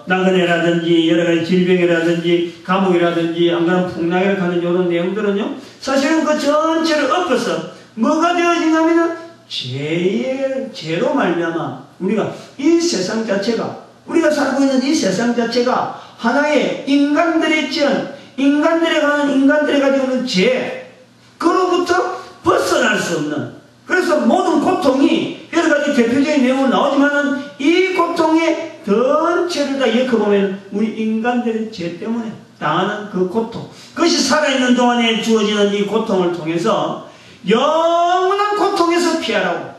나그네라든지 여러 가지 질병이라든지 감옥이라든지 안 그러면 풍랑이라고 하는 이런 내용들은요, 사실은 그 전체를 엎어서 뭐가 되어지냐면은 죄로 말미암아 우리가 이 세상 자체가, 우리가 살고 있는 이 세상 자체가 하나의 인간들의 지은, 인간들에 가지고 있는 죄, 그로부터 벗어날 수 없는, 그래서 모든 고통이 여러 가지 대표적인 내용은 나오지만은 이 고통의 전체를 다 엮어보면 우리 인간들의 죄 때문에 당하는 그 고통, 그것이 살아있는 동안에 주어지는 이 고통을 통해서 영원한 고통에서 피하라고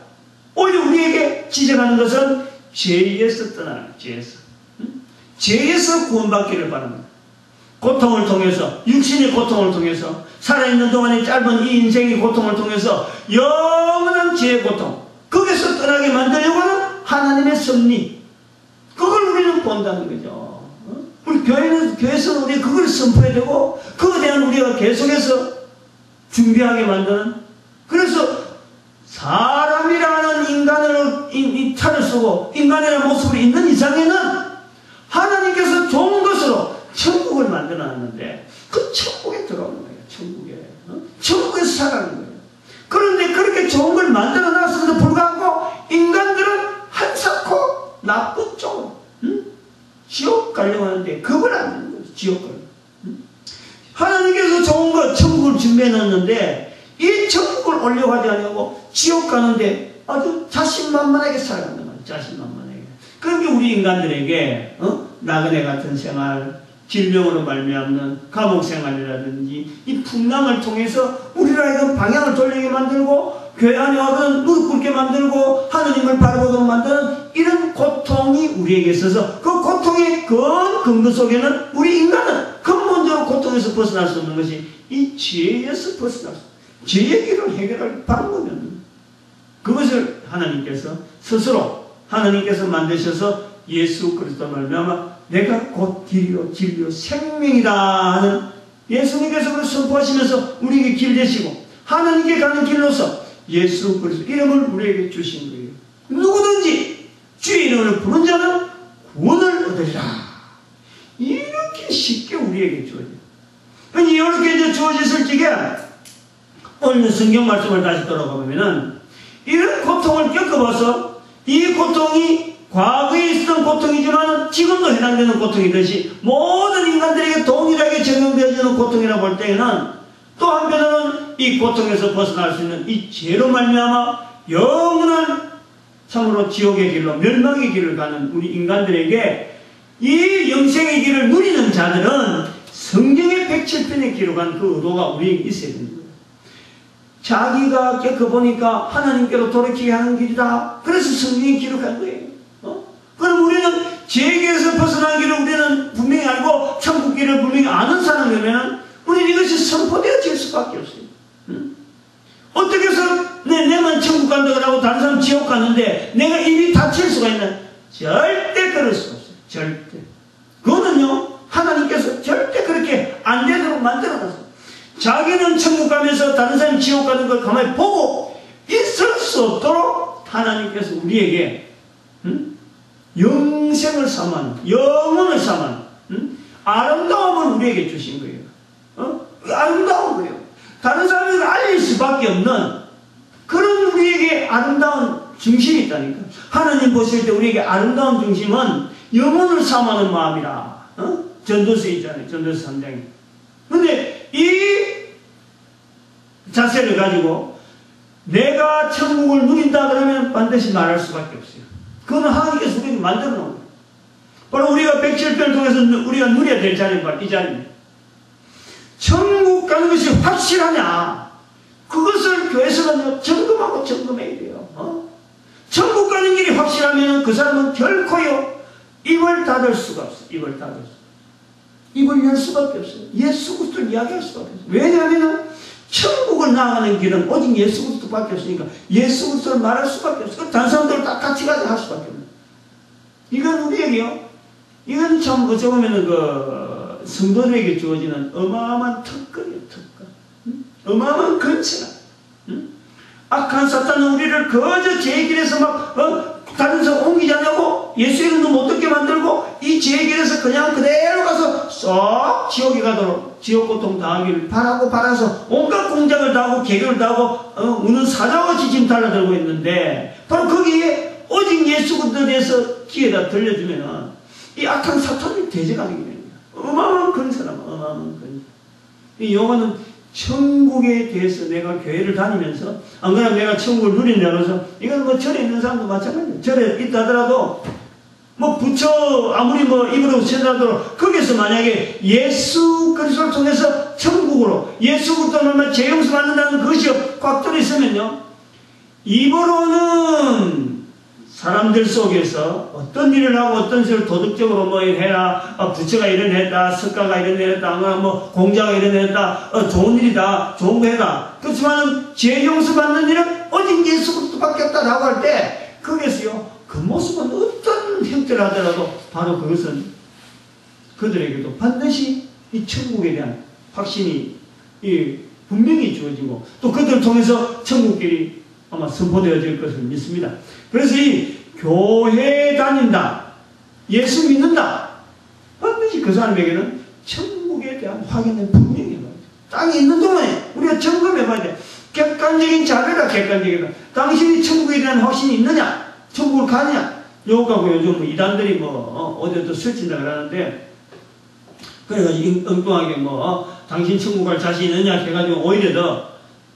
오히려 우리에게 지적하는 것은 죄에서 떠나는 거예요. 죄에서 구원받기를 바랍니다. 고통을 통해서, 육신의 고통을 통해서, 살아있는 동안의 짧은 이 인생의 고통을 통해서 영원한 죄의 고통, 거기서 떠나게 만들려고 하는 하나님의 섭리, 그걸 우리는 본다는 거죠. 우리 교회에서는 우리가 그걸 선포해야 되고 그거에 대한 우리가 계속해서 준비하게 만드는, 그래서 사람이라는 인간으로 이 탈을 쓰고 인간이라는 모습으로 있는 이상에는 하나님께서 좋은 것으로 천국을 만들어 놨는데 그 천국에 들어오는 거예요. 천국에서 살아가는 거예요. 그런데 만들어 놨음에도 불구하고 인간들은 한사코 나쁜 쪽으로 지옥 가려고 하는데 그걸 안 되는 거예요. 지옥 가려고. 하나님께서 좋은 거 천국을 준비해 놨는데 이 천국을 올려고 하지 않냐고 지옥 가는데 아주 자신만만하게 살아간단 말이에요. 자신만만하게. 그러니까 우리 인간들에게 나그네 같은 생활, 질병으로 말미암는 감옥 생활이라든지 이 풍랑을 통해서 우리를 하여금 방향을 돌리게 만들고 교회 안에 와서는 무릎 꿇게 만들고 하느님을 바라보도록 만드는 이런 고통이 우리에게 있어서 그 고통의 근거 속에는 우리 인간은 근본적으로 고통에서 벗어날 수 없는 것이 이 죄에서 벗어날 수 없는 죄의 길을 해결할 방법이 없는 거예요. 그것을 하나님께서 스스로 하나님께서 만드셔서 예수 그리스도 말미암아 내가 곧 길이요 진리요 생명이다 하는 예수님께서 그걸 선포하시면서 우리에게 길 되시고 하나님께 가는 길로서 예수 그리스도 이름을 우리에게 주신 거예요. 누구든지 주의 이름을 부른 자는 구원을 얻으리라. 이렇게 쉽게 우리에게 주어져요. 이렇게 이제 주어졌을 적에 오늘 성경 말씀을 다시 돌아가 보면은 이런 고통을 겪어봐서 이 고통이 과거에 있었던 고통이지만 지금도 해당되는 고통이듯이 모든 인간들에게 동일하게 적용되어지는 고통이라고 볼 때에는 또 한편으로는 이 고통에서 벗어날 수 있는 이 죄로 말미암아 영원한 참으로 지옥의 길로 멸망의 길을 가는 우리 인간들에게 이 영생의 길을 누리는 자들은 성경의 107편에 기록한 그 의도가 우리에게 있어야 되는 거예요. 자기가 겪어보니까 하나님께로 돌이키게 하는 길이다. 그래서 성경이 기록한 거예요. 그럼 우리는 죄의 길에서 벗어난 길을 우리는 분명히 알고 천국 길을 분명히 아는 사람이면 우리는 이것이 선포되어질 수밖에 없어요. 어떻게 해서 내만 천국 간다고 하고 다른 사람 지옥 가는데 내가 입이 닫힐 수가 있나? 절대 그럴 수가 없어요. 절대. 그거는요 하나님께서 절대 그렇게 안 되도록 만들어놨어요. 자기는 천국 가면서 다른 사람이 지옥 가는 걸 가만히 보고 있을 수 없도록 하나님께서 우리에게 영생을 삼은 영혼을 삼은 아름다움을 우리에게 주신 거예요. 아름다운 거예요. 다른 사람에게 알릴 수밖에 없는 그런 우리에게 아름다운 중심이 있다니까. 하나님 보실 때 우리에게 아름다운 중심은 영혼을 삼하는 마음이라. 전도서에 있잖아요. 전도서 3장에. 근데 이 자세를 가지고 내가 천국을 누린다 그러면 반드시 말할 수밖에 없어요. 그거는 하나님께서 우리에게 만들어 놓은 거예요. 바로 우리가 107편을 통해서 우리가 누려야 될 자리는 바로 이 자리입니다. 천국 가는 것이 확실하냐? 그것을 교회에서는 점검하고 점검해야 돼요. 천국 가는 길이 확실하면 그 사람은 결코요 입을 닫을 수가 없어요. 입을 닫을 수. 입을 열 수밖에 없어요. 예수 그리스도를 이야기할 수밖에 없어요. 왜냐하면 천국을 나아가는 길은 오직 예수 그리스도밖에 없으니까 예수 그리스도를 말할 수밖에 없어요. 다른 사람들을 다 같이 가자 할 수밖에 없어요. 이건 우리에게요. 이건 참 어찌 보면은 그 성도들에게 주어지는 어마어마한 특권이에요. 특권. 어마어마한 근처다. 악한 사탄은 우리를 그저 죄의 길에서 막 다른 데 옮기지 않냐고 예수의 이름도 못 듣게 만들고 이 죄의 길에서 그냥 그대로 가서 쏙 지옥에 가도록 지옥 고통 당하기를 바라서 온갖 공작을 다 하고 개교를 다 하고 우는 사자같이 지금 달라들고 있는데 바로 거기에 오직 예수 그리스도에 대해서 귀에다 들려주면은 이 악한 사탄이 대적하게 됩니다. 어마어마한 근사람, 어마어마한 근사. 이 용어는 천국에 대해서 내가 교회를 다니면서 안 그러면 내가 천국을 누린다고 해서 이건 뭐 절에 있는 사람도 마찬가지예요. 절에 있다 하더라도 뭐 부처 아무리 뭐 입으로 세다도 거기서 만약에 예수 그리스도를 통해서 천국으로 예수 그리스도를 죄 용서 받는다는 그것이 꽉 들어있으면요 입으로는 사람들 속에서 어떤 일을 하고 어떤 일을 도덕적으로 뭐 해라, 부처가 이런 했다, 석가가 이런 했다, 뭐 공자가 이런 했다, 좋은 일이다, 좋은 거 해라. 그렇지만 죄 용서 받는 일은 오직 예수 그리스도밖에 없다라고 할 때 거기서요 그 모습은 어떤 형태를 하더라도 바로 그것은 그들에게도 반드시 이 천국에 대한 확신이 분명히 주어지고 또 그들을 통해서 천국길이 아마 선포되어질 것을 믿습니다. 그래서 이 교회에 다닌다, 예수 믿는다, 반드시 그 사람에게는 천국에 대한 확인은 분명히 해봐야 돼. 땅에 있는 동안에 우리가 점검해봐야 돼. 객관적인 자료다, 객관적이다. 당신이 천국에 대한 확신이 있느냐? 천국을 가느냐? 요거하고 요즘 이단들이 어디도 설친다 그러는데, 그래가지고 엉뚱하게 당신 천국 갈 자신 있느냐 해가지고 오히려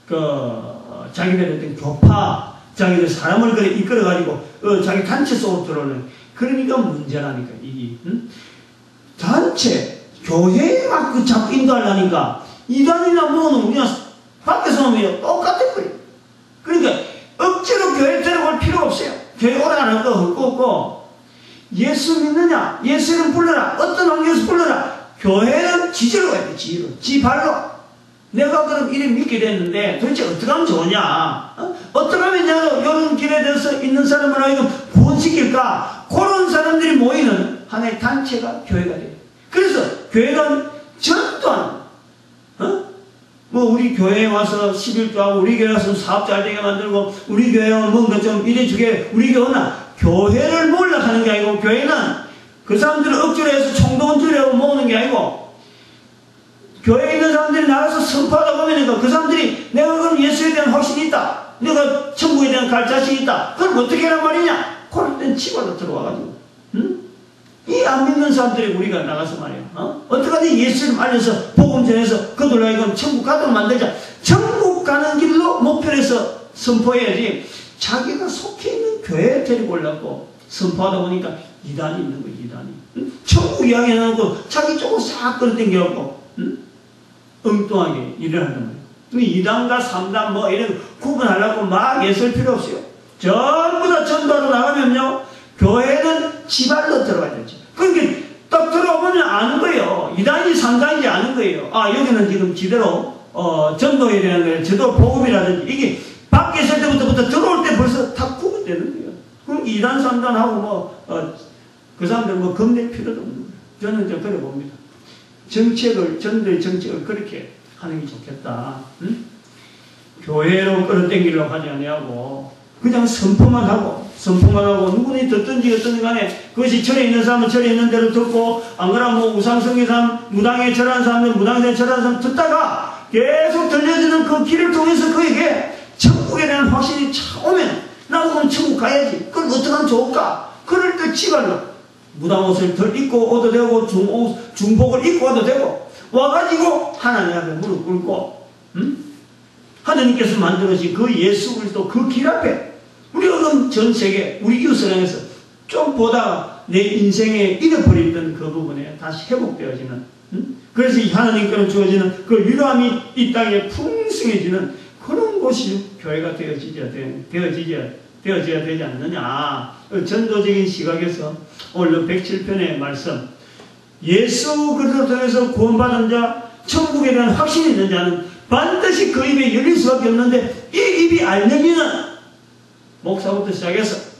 더, 자기들의 어떤 교파, 자기들 사람을 그래 이끌어가지고, 자기 단체 속으로 들어오는, 그러니까 문제라니까, 이게, 단체, 교회에 막 자꾸 인도하려니까, 이단이나 뭐는 우리가 밖에서 오면 똑같은 거예요. 그러니까, 억지로 교회 데려올 필요 없어요. 교회 오라는 거 없고, 예수 믿느냐? 예수를 불러라. 어떤 환경에서 불러라. 교회는 지지로 가야 돼, 지지로. 지 발로. 내가 그럼 이래 믿게 됐는데, 도대체 어떻게 하면 좋으냐? 어떻게 하면 내가 이런 길에 대해서 있는 사람을 하여금 구원시킬까? 그런 사람들이 모이는 하나의 단체가 교회가 돼요. 그래서 교회는 전도하는, 우리 교회에 와서 11조하고, 우리 교회 와서 사업 잘 되게 만들고, 우리 교회는 뭔가 좀 이래주게, 우리 교회는 교회를 모으려고 하는 게 아니고, 교회는 그 사람들을 억지로 해서 총동원 주려고 모으는 게 아니고, 교회에 있는 사람들이 나가서 선포하다 보면 그 사람들이 내가 그럼 예수에 대한 확신이 있다. 내가 천국에 대한 갈 자신이 있다. 그럼 어떻게 하란 말이냐? 그럴 땐 치과로 들어와가지고, 이 안 믿는 사람들이 우리가 나가서 말이야. 어떡하지? 예수를 알려서, 복음 전해서, 그들로 하여금 천국 가도록 만들자. 천국 가는 길로 목표로 해서 선포해야지. 자기가 속해 있는 교회에 데리고 오려고 선포하다 보니까 이단이 있는 거야, 이단이. 천국 이야기 해놓고 자기 쪽으로 싹 끌어당겨갖고, 엉뚱하게 일을 한단 말이야. 이단과 삼단 이런 구분하려고 막 애쓸 필요 없어요. 전부 다 전도하러 나가면요, 교회는 지발로 들어가야 되죠. 그러니까 딱 들어오면 아는 거예요. 이단인지 삼단인지 아는 거예요. 여기는 지금 지대로 전도에 대한 거예요. 제대로 복음이라든지 이게 밖에 있을 때부터 들어올 때 벌써 다 구분되는 거예요. 그럼 이단 삼단하고 그 사람들 겁낼 필요도 없는 거예요. 저는 좀 그래 봅니다. 전도의 정책을 그렇게 하는 게 좋겠다. 교회로 끌어당기려고 하지 아니하고 그냥 선포만 하고 누구니 듣든지 어떤지 간에 그것이 절에 있는 사람은 절에 있는 대로 듣고, 안 그러면 우상성의 사람, 무당에 절하는 사람들, 무당에 절하는 사람 듣다가 계속 들려주는 그 길을 통해서 그에게 천국에 대한 확신이 오면 나도 그럼 천국 가야지. 그럼 어떻게 하면 좋을까? 그럴 때 지발로 무당 옷을 덜 입고 오도 되고 중복을 입고 와도 되고 와가지고 하나님 앞에 무릎 꿇고 하나님께서 만들어진 그 예수 그리스도 그 길 앞에 우리가 그럼 전 세계 우리 이웃을 향해서 좀 보다 내 인생에 잃어버렸던 그 부분에 다시 회복되어지는, 그래서 이 하나님께로 주어지는 그 위로함이 이 땅에 풍성해지는 그런 곳이 교회가 되어져야 되지 않느냐. 전도적인 시각에서 오늘 107편의 말씀, 예수 그리스도를 통해서 구원받은 자, 천국에 대한 확신이 있는 자는 반드시 그 입이 열릴 수밖에 없는데, 이 입이 안 열리는 목사부터 시작해서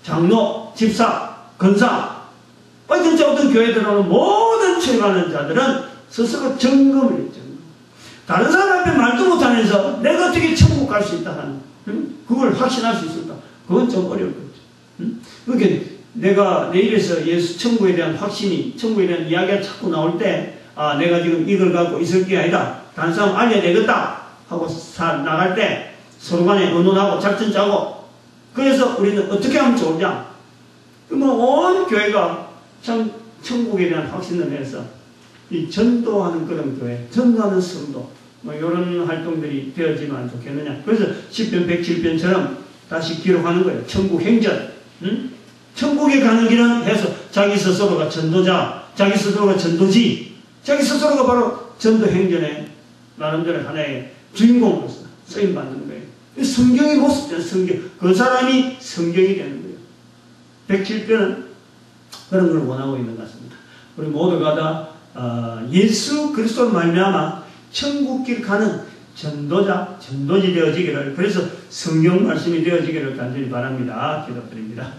장로, 집사, 권사, 어떤 교회에 들어오는 모든 출가하는 자들은 스스로 점검을 했죠. 다른 사람 앞에 말도 못하면서 내가 어떻게 천국 갈 수 있다 하는, 그걸 확신할 수 있을까? 그건 좀 어려울 거죠. 그러니까 내가 내 입에서 예수 천국에 대한 확신이, 천국에 대한 이야기가 자꾸 나올 때, 내가 지금 이걸 갖고 있을 게 아니다. 다른 사람 알려내겠다 하고 나갈 때 서로 간에 의논하고 작전 짜고, 그래서 우리는 어떻게 하면 좋으냐? 온 교회가 참 천국에 대한 확신을 해서 이 전도하는 그런 교회, 전도하는 성도, 이런 활동들이 되어지면 좋겠느냐. 그래서 10편 107편처럼 다시 기록하는 거예요. 천국 행전. 천국에 가는 길은 해서 자기 스스로가 전도자, 자기 스스로가 전도지, 자기 스스로가 바로 전도 행전의 나름대로 하나의 주인공으로서 쓰임받는 거예요. 성경의 모습이죠. 성경. 그 사람이 성경이 되는 거예요. 107편은 그런 걸 원하고 있는 것 같습니다. 우리 모두가 다 예수 그리스도로 말미암아 천국길 가는 전도자, 전도지 되어지기를, 그래서 성경 말씀이 되어지기를 간절히 바랍니다. 기도드립니다.